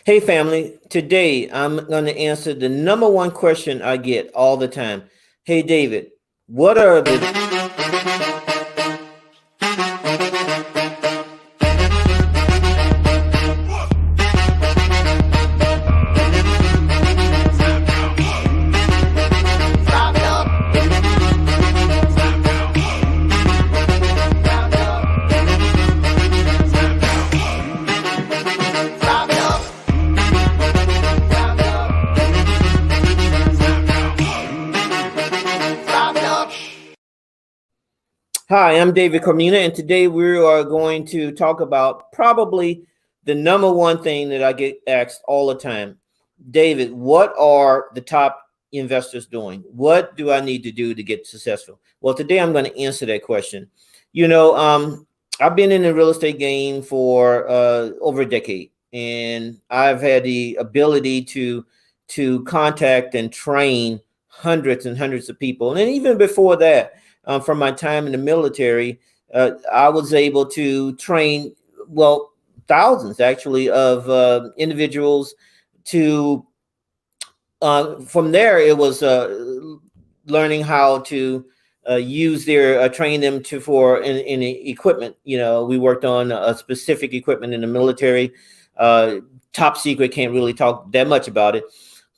Hey, family. Today I'm going to answer the number one question I get all the time. Hey, David, what are the Hi, I'm David Carmena, and today we are going to talk about probably the number one thing that I get asked all the time. David, what are the top investors doing? What do I need to do to get successful? Well, today I'm going to answer that question. You know, I've been in the real estate game for over a decade, and I've had the ability to contact and train hundreds and hundreds of people. And even before that, from my time in the military, I was able to train, well, thousands actually of individuals to from there it was learning how to use their train them to for in equipment. You know, we worked on a specific equipment in the military. uh, Top secret, can't really talk that much about it,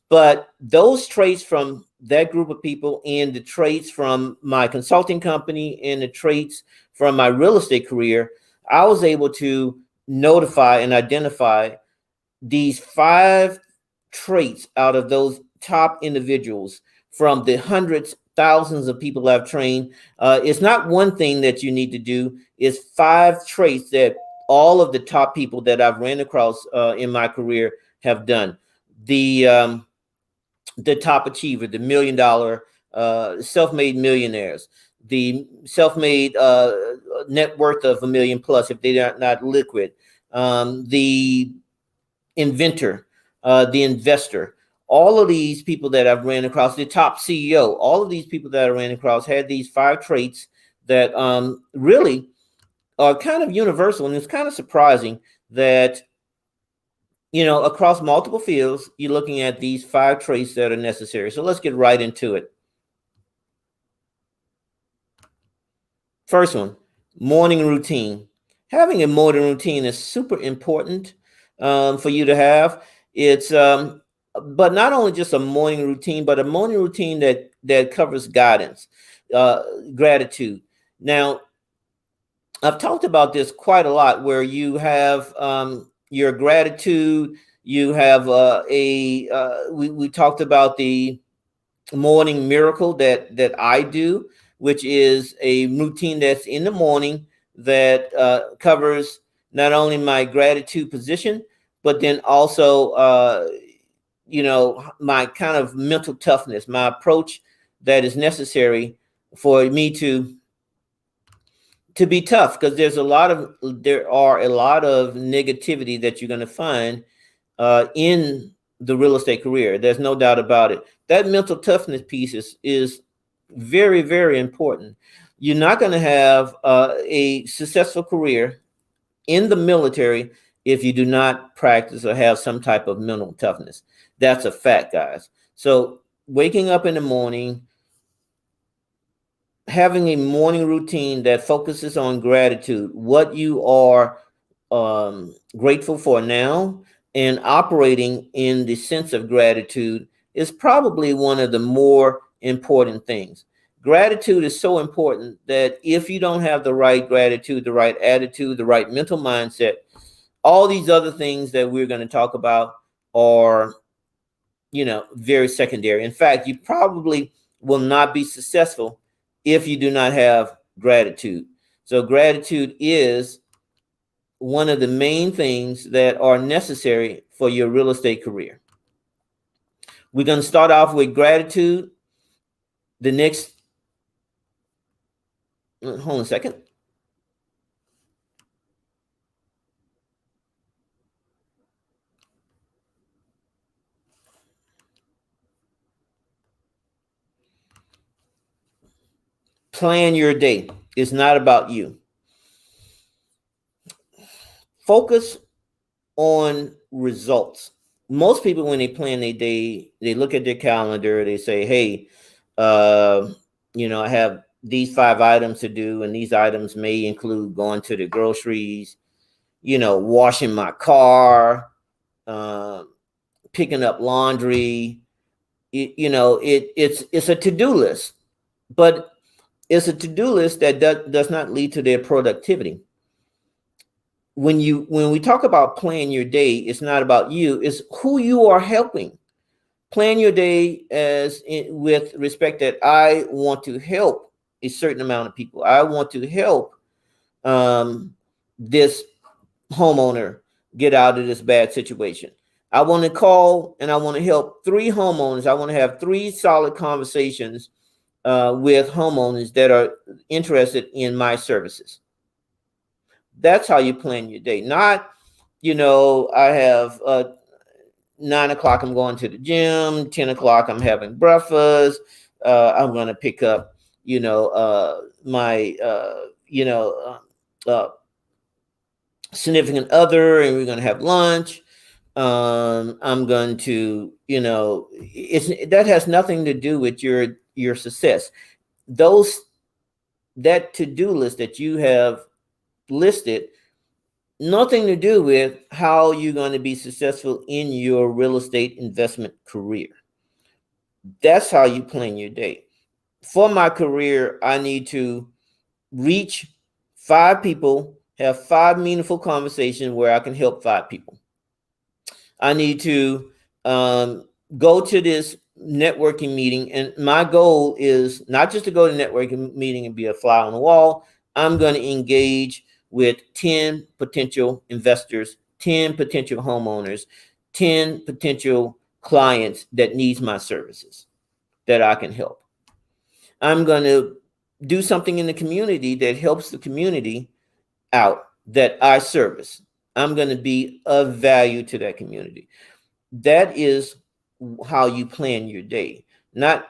but those traits from that group of people and the traits from my consulting company and the traits from my real estate career, I was able to notify and identify these five traits out of those top individuals from the hundreds, thousands of people I've trained. It's not one thing that you need to do, it's five traits that all of the top people that I've ran across in my career have done. The top achiever, the $1 million self-made millionaires, the self-made net worth of 1 million plus if they are not liquid, the inventor, the investor. All of these people that I've ran across, the top CEO, all of these people that I ran across had these five traits that really are kind of universal. And it's kind of surprising that, you know, across multiple fields, you're looking at these five traits that are necessary. So let's get right into it. First one, morning routine. Having a morning routine is super important for you to have. It's but not only just a morning routine, but a morning routine that covers guidance, gratitude. Now, I've talked about this quite a lot, where you have your gratitude. You have we talked about the morning miracle that I do, which is a routine that's in the morning that covers not only my gratitude position, but then also you know, my kind of mental toughness, my approach that is necessary for me to be tough, because there are a lot of negativity that you're going to find in the real estate career. There's no doubt about it. That mental toughness piece is very, very important. You're not going to have a successful career in the military if you do not practice or have some type of mental toughness. That's a fact, guys. So waking up in the morning, having a morning routine that focuses on gratitude, what you are grateful for now, and operating in the sense of gratitude is probably one of the more important things. Gratitude is so important that if you don't have the right gratitude, the right attitude, the right mental mindset, all these other things that we're going to talk about are, you know, very secondary. In fact, you probably will not be successful if you do not have gratitude. So gratitude is one of the main things that are necessary for your real estate career. We're going to start off with gratitude. The next, hold on a second. Plan your day. It's not about you. Focus on results. most people, when they plan their day, they look at their calendar, they say, hey, uh, I have these 5 items to do, and these items may include going to the groceries, washing my car, uh, picking up laundry. It's a to-do list, but it's a to-do list that does not lead to their productivity. When we talk about plan your day, it's not about you, it's who you are helping. Plan your day with respect that I want to help a certain amount of people. I want to help this homeowner get out of this bad situation. I want to call and I want to help 3 homeowners. I want to have 3 solid conversations with homeowners that are interested in my services. That's how you plan your day. Not, I have 9 o'clock, I'm going to the gym. 10 o'clock, I'm having breakfast. I'm going to pick up, my, significant other, and we're going to have lunch. I'm going to, that has nothing to do with your success. That to-do list that you have listed, nothing to do with how you're going to be successful in your real estate investment career. That's how you plan your day. For my career, I need to reach 5 people, have 5 meaningful conversations where I can help 5 people. I need to go to this networking meeting, and my goal is not just to go to the networking meeting and be a fly on the wall. I'm going to engage with 10 potential investors, 10 potential homeowners, 10 potential clients that needs my services that I can help. I'm going to do something in the community that helps the community out that I service. I'm going to be of value to that community. That is how you plan your day. Not,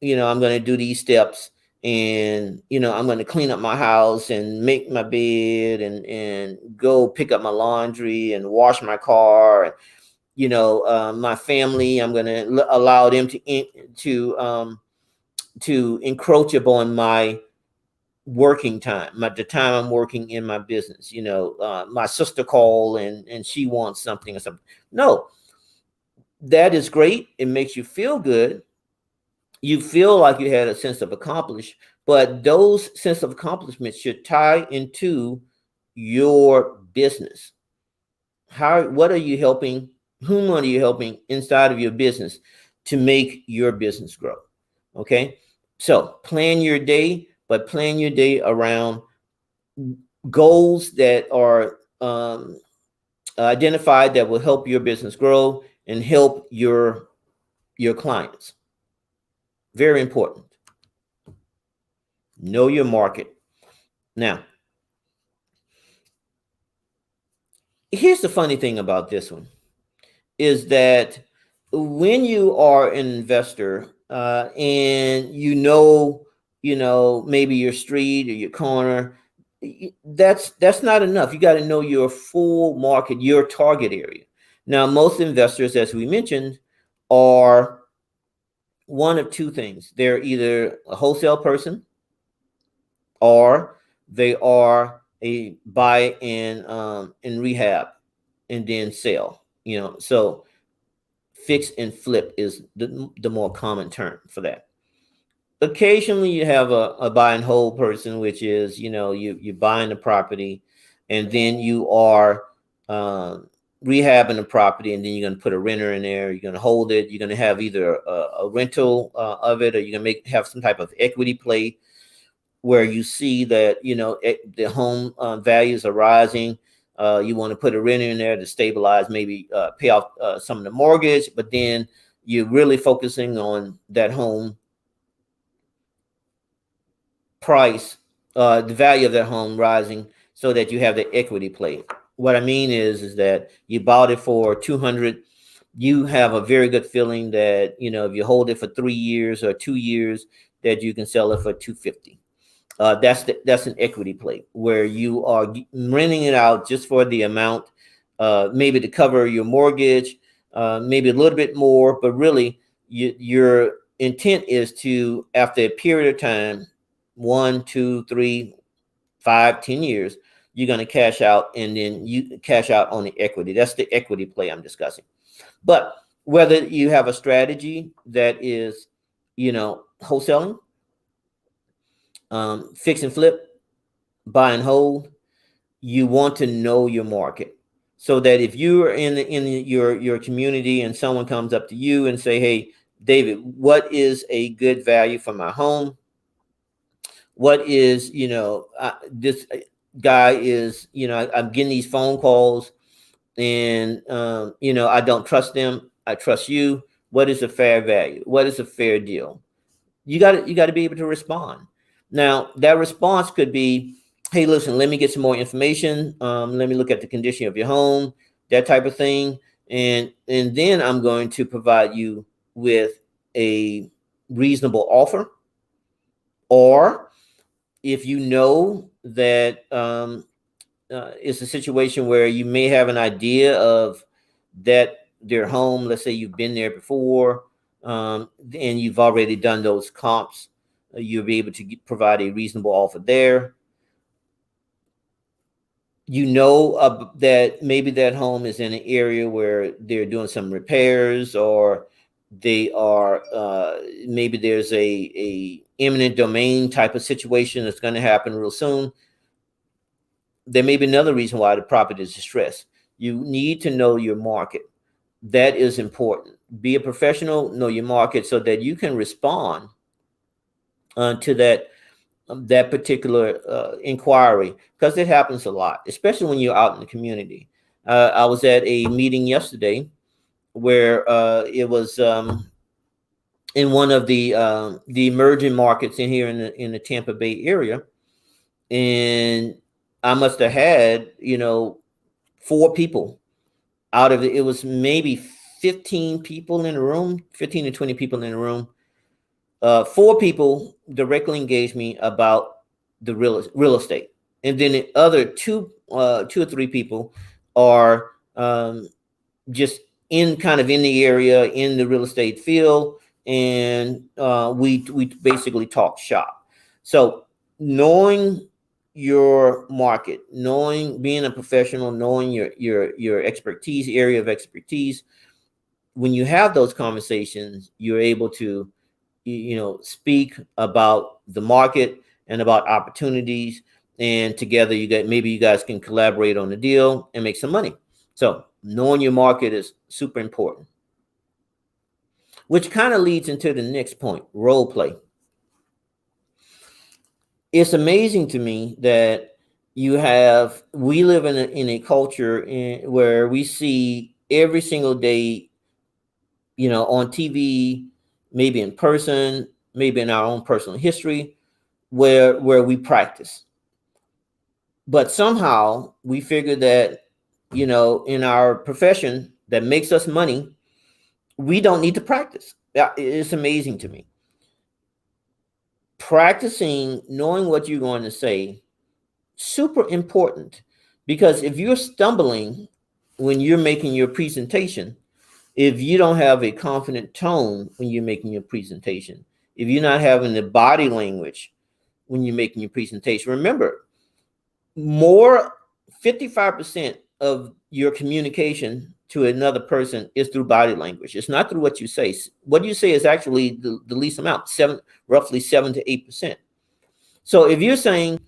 I'm going to do these steps, and I'm going to clean up my house and make my bed and go pick up my laundry and wash my car, and my family, I'm going to allow them to encroach upon my working time, the time I'm working in my business. My sister called and she wants something or something. No, that is great. It makes you feel good. You feel like you had a sense of accomplishment, but those sense of accomplishments should tie into your business. What are you helping? Whom are you helping inside of your business to make your business grow? Okay. So plan your day, but plan your day around goals that are identified that will help your business grow and help your clients. Very important. Know your market. Now, here's the funny thing about this one is that when you are an investor and maybe your street or your corner, that's not enough. You got to know your full market, your target area. Now, most investors, as we mentioned, are one of 2 things. They're either a wholesale person or they are a buy and rehab and then sell. So fix and flip is the more common term for that. Occasionally you have a buy and hold person, which is, you're buying the property and then you are rehabbing the property, and then you're going to put a renter in there. You're going to hold it. You're going to have either a rental of it, or you're going to have some type of equity play where you see that, the home values are rising. You want to put a renter in there to stabilize, maybe pay off some of the mortgage, but then you're really focusing on that home price, the value of that home rising, so that you have the equity play. What I mean is that you bought it for 200. You have a very good feeling that, if you hold it for 3 years or 2 years, that you can sell it for 250. That's an equity play where you are renting it out just for the amount, maybe to cover your mortgage, maybe a little bit more, but really your intent is to, after a period of time, 1, 2, 3, 5, 10 years, you're going to cash out, and then you cash out on the equity. That's the equity play I'm discussing. But whether you have a strategy that is, wholesaling, fix and flip, buy and hold, you want to know your market, so that if you're your community and someone comes up to you and say, hey, David, what is a good value for my home? What is, this guy is, I'm getting these phone calls, and I don't trust them. I trust you. What is a fair value? What is a fair deal? You got to be able to respond. Now, that response could be, hey, listen, let me get some more information. Let me look at the condition of your home, that type of thing, and then I'm going to provide you with a reasonable offer. Or if you know that it's a situation where you may have an idea of that their home, let's say you've been there before, and you've already done those comps, you'll be able to provide a reasonable offer there. That maybe that home is in an area where they're doing some repairs, or they are maybe there's a eminent domain type of situation that's going to happen real soon. There may be another reason why the property is distressed. You need to know your market. That is important. Be a professional, know your market, so that you can respond to that particular inquiry, because it happens a lot, especially when you're out in the community. I was at a meeting yesterday where it was in one of the emerging markets in here in the Tampa Bay area, and I must have had 4 people out of it. It was maybe 15 people in the room, 15 to 20 people in the room. 4 people directly engaged me about the real estate, and then the other 2 or 3 people are just kind of in the area, in the real estate field, and we basically talk shop. So knowing your market, being a professional, knowing your expertise, area of expertise, when you have those conversations, you're able to speak about the market and about opportunities, and together maybe you guys can collaborate on the deal and make some money. So knowing your market is super important, which kind of leads into the next point: role play. It's amazing to me that we live in a culture where we see every single day, on TV, maybe in person, maybe in our own personal history, where we practice. But somehow we figure that, in our profession that makes us money, we don't need to practice. It's amazing to me. Practicing, knowing what you're going to say, super important, because if you're stumbling when you're making your presentation, if you don't have a confident tone when you're making your presentation, if you're not having the body language when you're making your presentation, remember, 55% of your communication to another person is through body language. It's not through what you say. What you say is actually the least amount, roughly 7 to 8%. So if you're saying,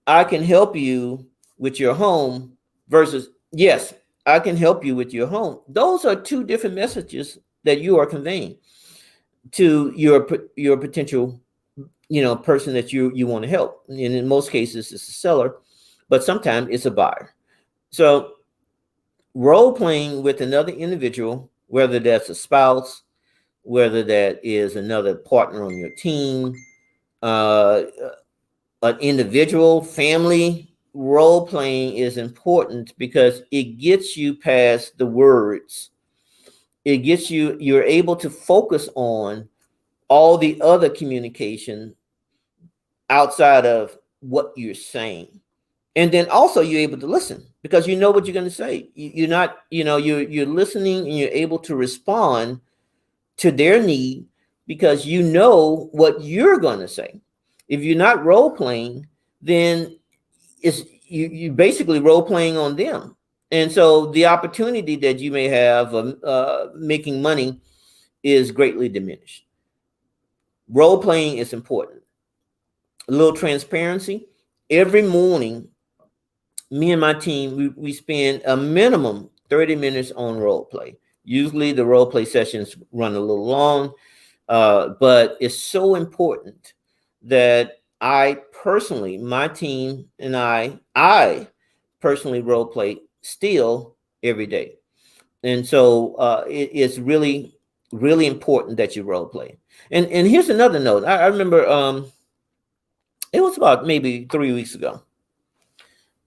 I can help you with your home, versus, yes, I can help you with your home, those are 2 different messages that you are conveying to your potential person that you want to help. And in most cases it's a seller, but sometimes it's a buyer. So role playing with another individual, whether that's a spouse, whether that is another partner on your team, an individual, family, role playing is important, because it gets you past the words. You're able to focus on all the other communication outside of what you're saying. And then also you're able to listen because you know what you're going to say. You're not, you're listening and you're able to respond to their need because you know what you're going to say. If you're not role playing, then it's you basically role playing on them. And so the opportunity that you may have of making money is greatly diminished. Role playing is important. A little transparency. Every morning, me and my team, we spend a minimum 30 minutes on role play. Usually the role play sessions run a little long, but it's so important that I personally, my team and I personally role play still every day. And so it's really, really important that you role play. And here's another note. I remember it was about maybe 3 weeks ago.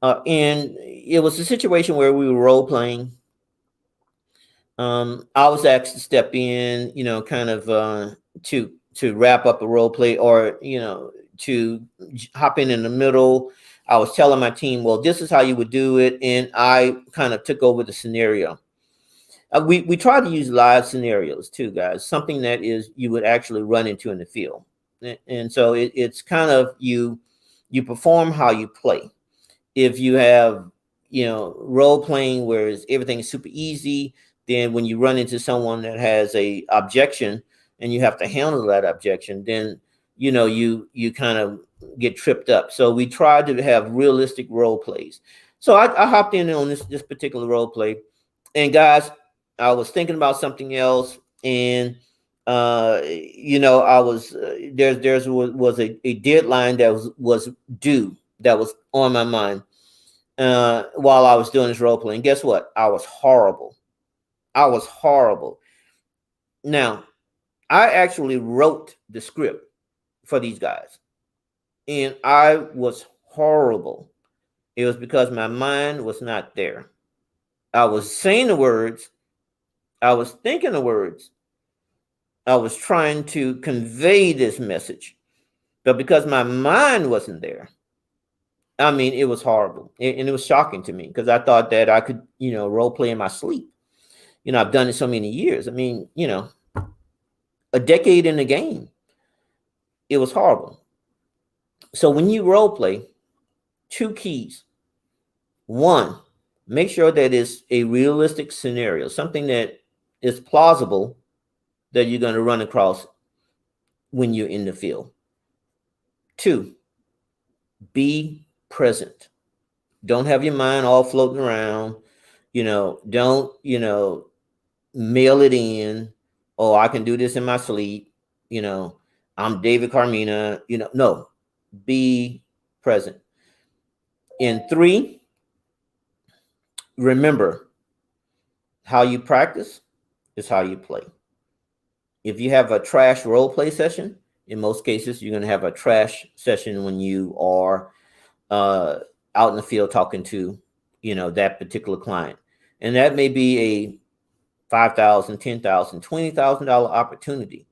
And it was a situation where we were role playing. I was asked to step in, kind of to wrap up a role play, or to hop in the middle. I was telling my team, well, this is how you would do it, and I kind of took over the scenario. We try to use live scenarios too, guys. Something that is you would actually run into in the field, and so it's kind of you perform how you play. If you have role playing where everything is super easy, then when you run into someone that has a objection and you have to handle that objection, then you kind of get tripped up. So we try to have realistic role plays. So I hopped in on this particular role play, and guys, I was thinking about something else, and I was there's was a deadline that was due, that was on my mind while I was doing this role play. And guess what? I was horrible. I was horrible. Now, I actually wrote the script for these guys, and I was horrible. It was because my mind was not there. I was saying the words, I was thinking the words, I was trying to convey this message, but because my mind wasn't there, I mean, it was horrible. And it was shocking to me because I thought that I could, role play in my sleep. I've done it so many years. I mean, a decade in the game. It was horrible. So when you role play, two keys. One, make sure that it's a realistic scenario, something that is plausible that you're going to run across when you're in the field. Two, be present. Don't have your mind all floating around. Don't, mail it in. Oh, I can do this in my sleep. I'm David Carmena. No, be present. And three, remember, how you practice is how you play. If you have a trash role play session, in most cases, you're going to have a trash session when you are out in the field talking to, that particular client. And that may be a $5,000, $10,000, $20,000 opportunity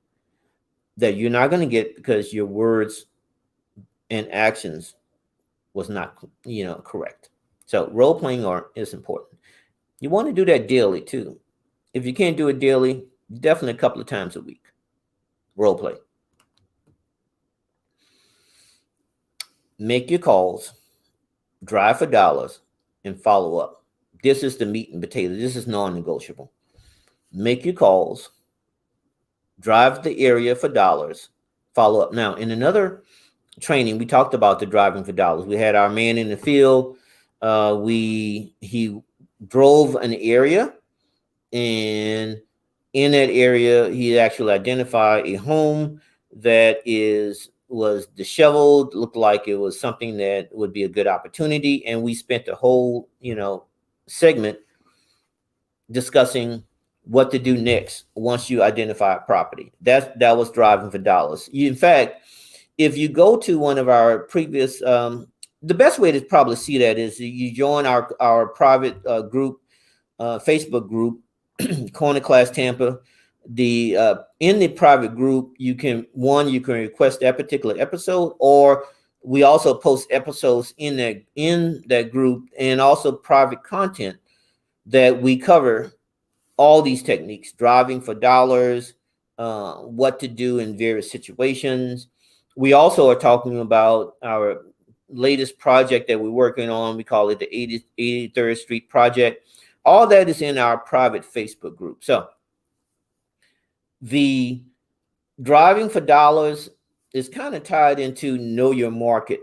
that you're not going to get because your words and actions was not, correct. So role playing is important. You want to do that daily too. If you can't do it daily, definitely a couple of times a week. Role play. Make your calls, drive for dollars, and follow up. This is the meat and potatoes. This is non-negotiable. Make your calls, drive the area for dollars, follow up. Now, in another training, we talked about the driving for dollars. We had our man in the field. He drove an area, and in that area, he actually identified a home that was disheveled, looked like it was something that would be a good opportunity. And we spent the whole, segment discussing what to do next once you identify a property. That was driving for dollars. In fact, if you go to one of our previous, the best way to probably see that is you join our private group, Facebook group, Corner Class Tampa. In the private group, you can request that particular episode, or We also post episodes in that group, and also private content that we cover all these techniques: driving for dollars, what to do in various situations. We also are talking about our latest project that we're working on. We call it the 83rd Street Project. All that is in our private Facebook group. So the driving for dollars is kind of tied into know your market.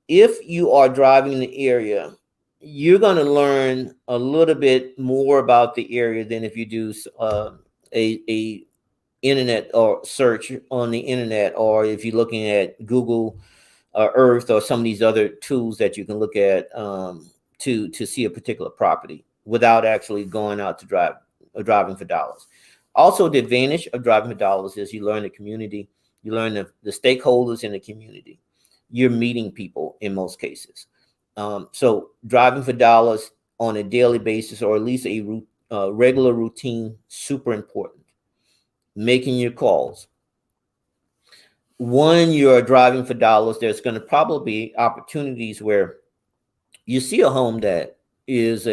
If you are driving in the area, you're going to learn a little bit more about the area than if you do a internet or search on the internet, or if you're looking at Google Earth or some of these other tools that you can look at to see a particular property without actually going out to drive or driving for dollars. Also, the advantage of driving for dollars is you learn the community, you learn the stakeholders in the community. You're meeting people in most cases. So driving for dollars on a daily basis, or at least a regular routine, super important. Making your calls. When you're driving for dollars, there's going to probably be opportunities where you see a home that is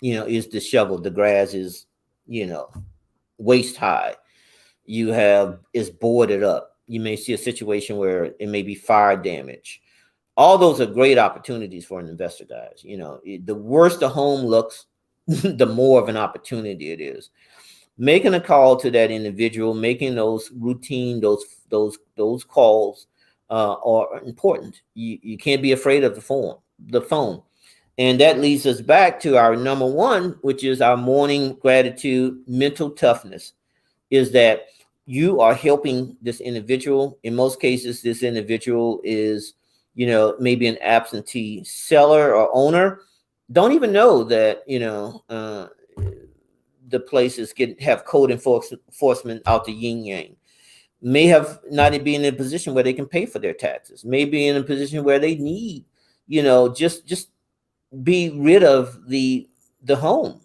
disheveled. The grass is, waist high. It's boarded up. You may see a situation where it may be fire damage. All those are great opportunities for an investor, guys. The worse the home looks, the more of an opportunity it is. Making a call to that individual, making those routine, those calls are important. You can't be afraid of the phone. And that leads us back to our number one, which is our morning gratitude. Mental toughness is that you are helping this individual. In most cases, this individual is, maybe an absentee seller or owner. Don't even know that, the places have code enforcement out the yin yang. May have not be in a position where they can pay for their taxes. May be in a position where they need, just be rid of the home.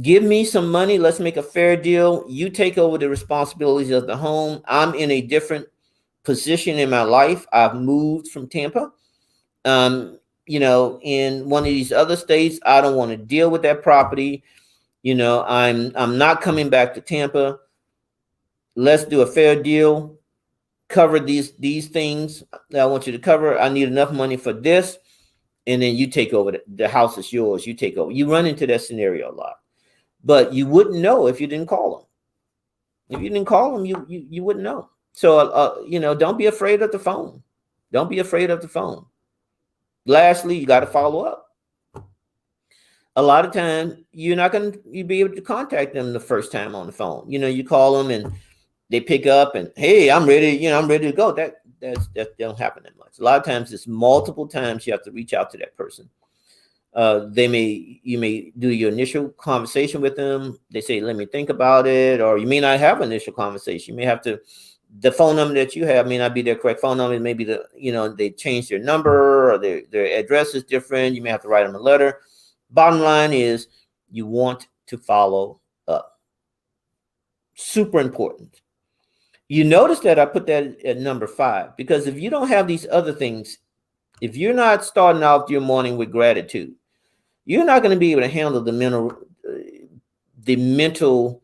Give me some money. Let's make a fair deal. You take over the responsibilities of the home. I'm in a different position in my life. I've moved from Tampa. In one of these other states, I don't want to deal with that property. I'm not coming back to Tampa. Let's do a fair deal. Cover these things that I want you to cover. I need enough money for this. And then you take over. The house is yours. You take over. You run into that scenario a lot. But you wouldn't know if you didn't call them. If you didn't call them, you wouldn't know. So, don't be afraid of the phone. Don't be afraid of the phone. Lastly, you got to follow up. A lot of times, you're not going to be able to contact them the first time on the phone. You call them and they pick up and, hey, I'm ready. I'm ready to go. That don't happen that much. A lot of times, it's multiple times you have to reach out to that person. You may do your initial conversation with them. They say, let me think about it. Or you may not have an initial conversation. You may have to, the phone number that you have may not be their correct phone number. Maybe they changed their number, or their address is different. You may have to write them a letter. Bottom line is, you want to follow up. Super important. You notice that I put that at number 5, because if you don't have these other things, if you're not starting off your morning with gratitude, you're not going to be able to handle the mental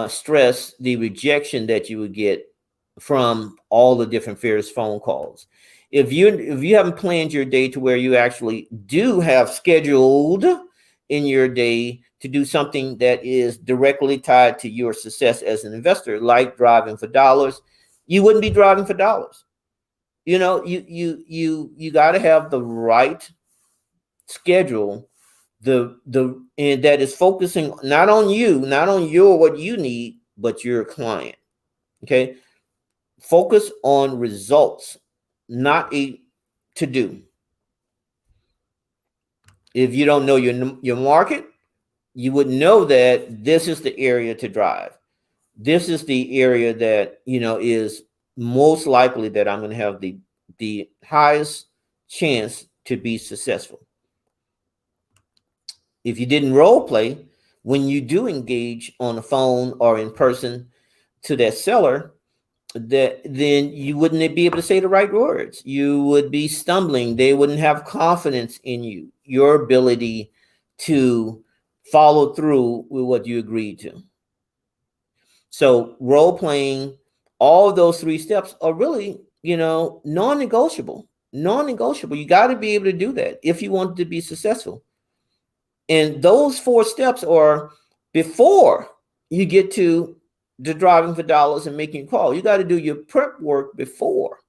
stress, the rejection that you would get from all the different various phone calls. If you haven't planned your day to where you actually do have scheduled in your day to do something that is directly tied to your success as an investor, like driving for dollars, you wouldn't be driving for dollars. You got to have the right schedule, and that is focusing not on you, not on what you need, but your client. Okay, focus on results, not a to do. If you don't know your market, you would know that this is the area to drive. This is the area that is most likely that I'm going to have the highest chance to be successful. If you didn't role play, when you do engage on the phone or in person to that seller, that then you wouldn't be able to say the right words. You would be stumbling. They wouldn't have confidence in you, your ability to follow through with what you agreed to. So role playing, all of those three steps are really, non-negotiable. Non-negotiable. You got to be able to do that if you want to be successful. And those four steps are before you get to the driving for dollars and making a call. You got to do your prep work before.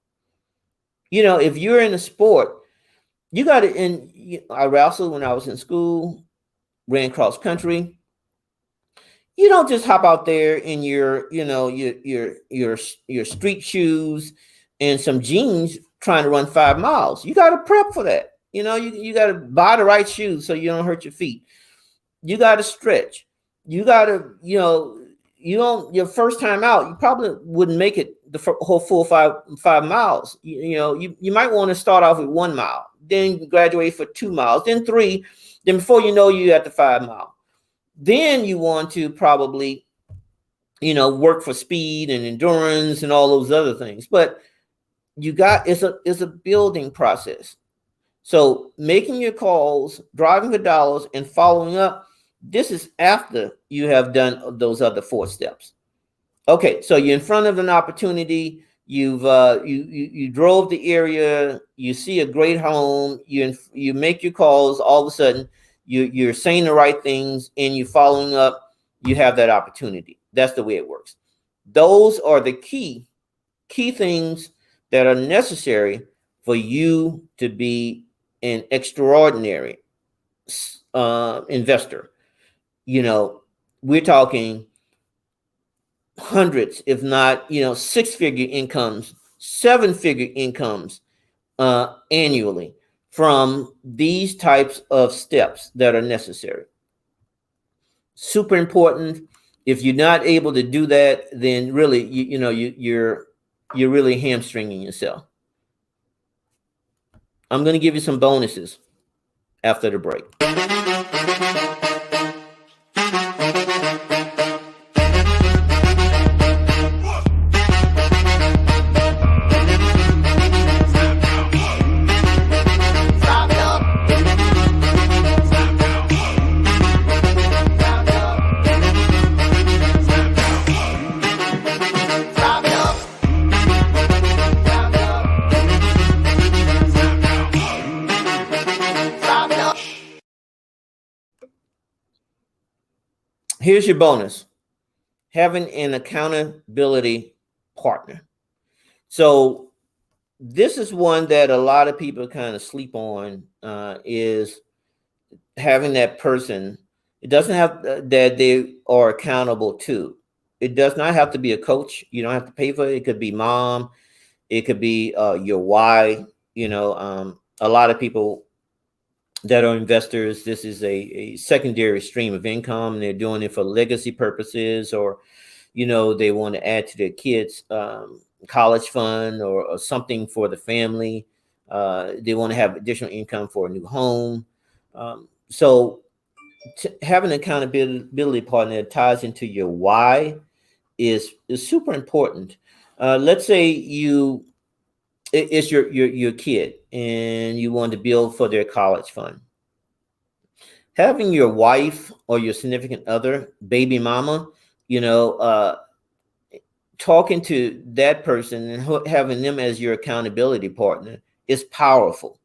If you're in a sport, you got to. And I wrestled when I was in school, ran cross country. You don't just hop out there in your street shoes and some jeans trying to run 5 miles. You got to prep for that. You got to buy the right shoes so you don't hurt your feet. You got to stretch. You got to, your first time out, you probably wouldn't make it the whole full five miles. You might want to start off with 1 mile, then graduate for 2 miles, then 3, then before you know you're at the 5 mile. Then you want to probably, work for speed and endurance and all those other things. But it's a building process. So making your calls, driving for dollars, and following up, this is after you have done those other 4 steps. Okay, so you're in front of an opportunity. You've you drove the area. You see a great home. You make your calls. All of a sudden, you're saying the right things and you're following up. You have that opportunity. That's the way it works. Those are the key things that are necessary for you to be an extraordinary investor. We're talking hundreds, if not, 6-figure incomes, 7-figure incomes annually from these types of steps that are necessary. Super important. If you're not able to do that, then really, you're really hamstringing yourself. I'm going to give you some bonuses after the break. Here's your bonus: having an accountability partner. So this is one that a lot of people kind of sleep on, is having that person. It doesn't have that they are accountable to. It does not have to be a coach. You don't have to pay for it. It could be mom. It could be your wife. A lot of people that are investors, this is a secondary stream of income, and they're doing it for legacy purposes, or they want to add to their kids' college fund or something for the family. They want to have additional income for a new home. So having an accountability partner that ties into your why is super important. Let's say it's your kid and you want to build for their college fund. Having your wife or your significant other, baby mama, talking to that person and having them as your accountability partner is powerful.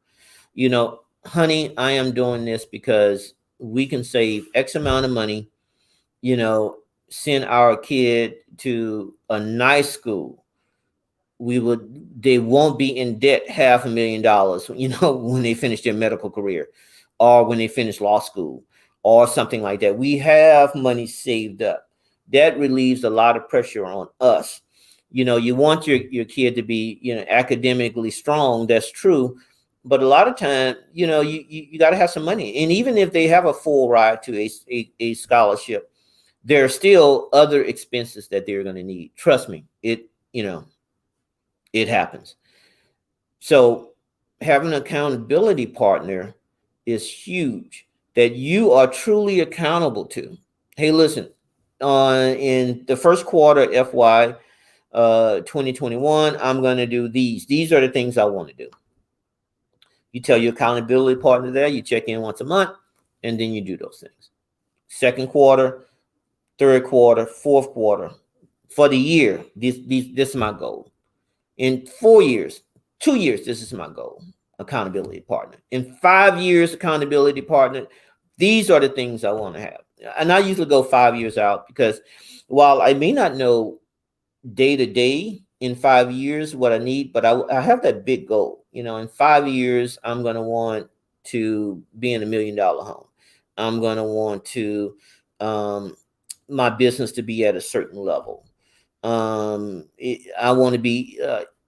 Honey, I am doing this because we can save X amount of money, send our kid to a nice school. They won't be in debt $500,000, when they finish their medical career or when they finish law school or something like that. We have money saved up. That relieves a lot of pressure on us. You want your kid to be, academically strong. That's true. But a lot of time, you got to have some money. And even if they have a full ride to a scholarship, there are still other expenses that they're going to need. Trust me, it happens. So having an accountability partner is huge, that you are truly accountable to. Hey, listen, in the first quarter FY 2021, I'm going to do these are the things I want to do. You tell your accountability partner there, you check in once a month, and then you do those things. Second quarter, third quarter, fourth quarter, for the year, this is my goal. In 4 years, 2 years, this is my goal. Accountability partner. In 5 years, accountability partner. These are the things I want to have. And I usually go 5 years out, because while I may not know day to day in 5 years what I need, but I have that big goal. In 5 years, I'm going to want to be in $1 million home. I'm going to want to my business to be at a certain level. I want to be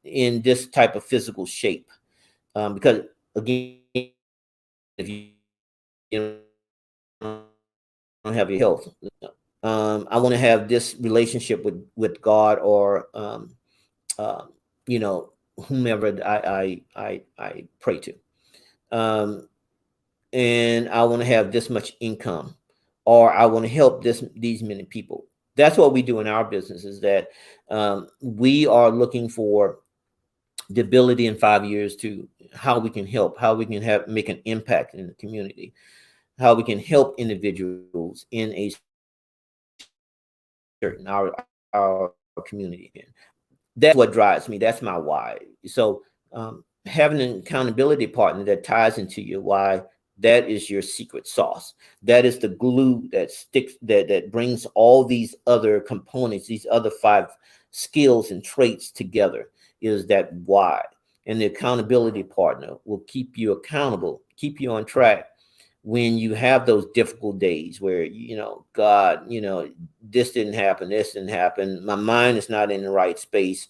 in this type of physical shape, because again, if you don't have your health, I want to have this relationship with God, or uh, whomever I pray to, and I want to have this much income, or I want to help these many people. That's what we do in our business, is that we are looking for the ability in 5 years to how we can help, how we can make an impact in the community, how we can help individuals in a certain our community. That's what drives me. That's my why. So having an accountability partner that ties into your why, that is your secret sauce. That is the glue that sticks, that brings all these other components, these other 5 skills and traits together, is that why. And the accountability partner will keep you accountable, keep you on track when you have those difficult days where, God, this didn't happen, this didn't happen, my mind is not in the right space.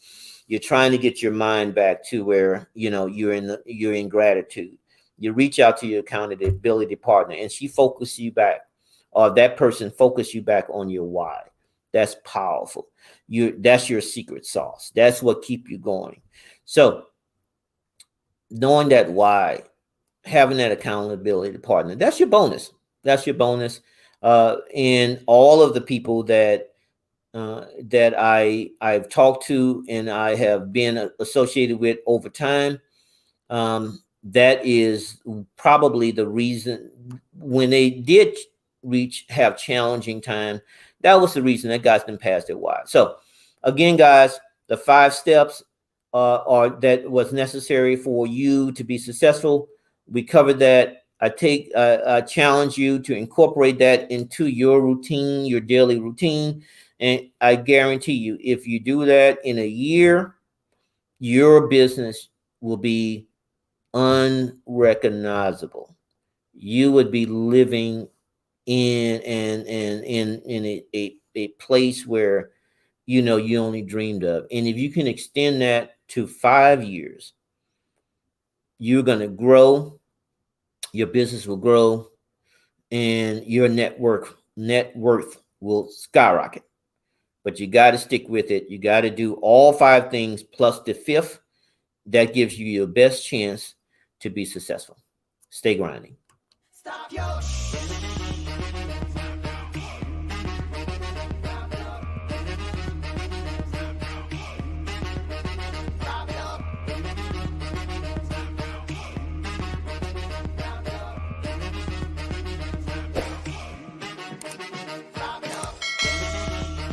You're trying to get your mind back to where, you're in gratitude. You reach out to your accountability partner, and she focuses you back, or that person focus you back on your why. That's powerful. That's your secret sauce. That's what keep you going. So knowing that why, having that accountability partner, that's your bonus. That's your bonus. And all of the people that I've talked to and I have been associated with over time, that is probably the reason when they did have challenging time. That was the reason that guy's been past their why. So again, guys, the 5 steps are that was necessary for you to be successful. We covered that. I challenge you to incorporate that into your routine, your daily routine. And I guarantee you, if you do that in a year, your business will be unrecognizable. You would be living in a place where you only dreamed of. And if you can extend that to 5 years, you're going to grow, your business will grow, and your net worth will skyrocket. But you got to stick with it. You got to do all 5 things plus the 5th. That gives you your best chance to be successful. Stay grinding. Stop your